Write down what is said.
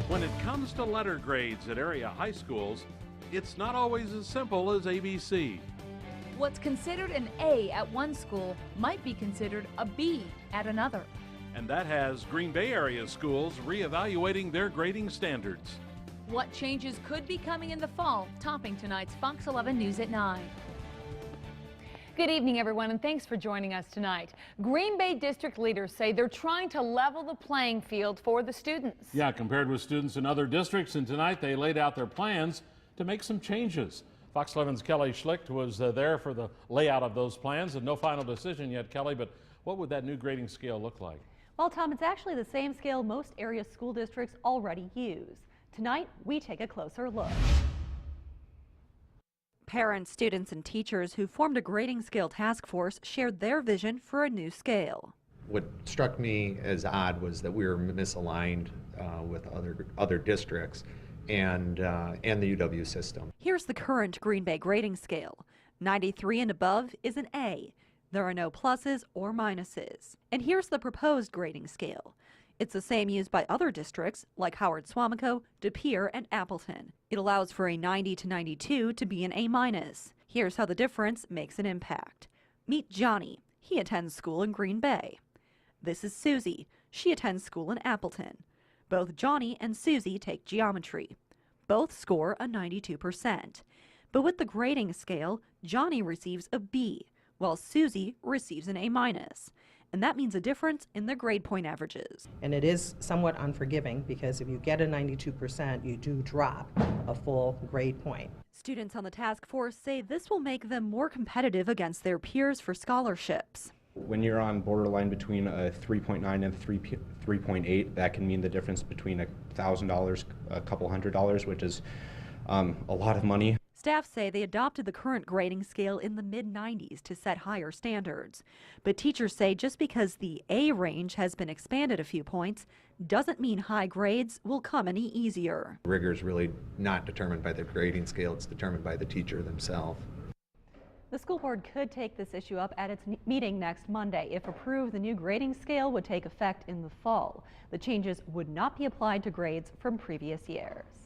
When it comes to letter grades at area high schools, it's not always as simple as ABC. What's considered an A at one school might be considered a B at another. And that has Green Bay area schools reevaluating their grading standards. What changes could be coming in the fall, topping tonight's Fox 11 News at 9. Good evening, everyone, and thanks for joining us tonight. Green Bay district leaders say they're trying to level the playing field for the students. Yeah, compared with students in other districts, and tonight they laid out their plans to make some changes. Fox 11's Kelly Schlicht was there for the layout of those plans, and no final decision yet, Kelly, but what would that new grading scale look like? Well, Tom, it's actually the same scale most area school districts already use. Tonight, we take a closer look. Parents, students, and teachers who formed a grading scale task force shared their vision for a new scale. What struck me as odd was that we were misaligned with other districts and the UW system. Here's the current Green Bay grading scale. 93 and above is an A. There are no pluses or minuses. And here's the proposed grading scale. It's the same used by other districts like Howard Suamico, De Pere, and Appleton. It allows for a 90 to 92 to be an A-. Here's how the difference makes an impact. Meet Johnny. He attends school in Green Bay. This is Susie. She attends school in Appleton. Both Johnny and Susie take geometry. Both score a 92%. But with the grading scale, Johnny receives a B, while Susie receives an A-. And that means a difference in their grade point averages. And it is somewhat unforgiving because if you get a 92%, you do drop a full grade point. Students on the task force say this will make them more competitive against their peers for scholarships. When you're on borderline between a 3.9 and 3.8, that can mean the difference between $1,000, a couple $100, which is a lot of money. Staff say they adopted the current grading scale in the mid-90s to set higher standards. But teachers say just because the A range has been expanded a few points doesn't mean high grades will come any easier. Rigor is really not determined by the grading scale, it's determined by the teacher themselves. The school board could take this issue up at its meeting next Monday. If approved, the new grading scale would take effect in the fall. The changes would not be applied to grades from previous years.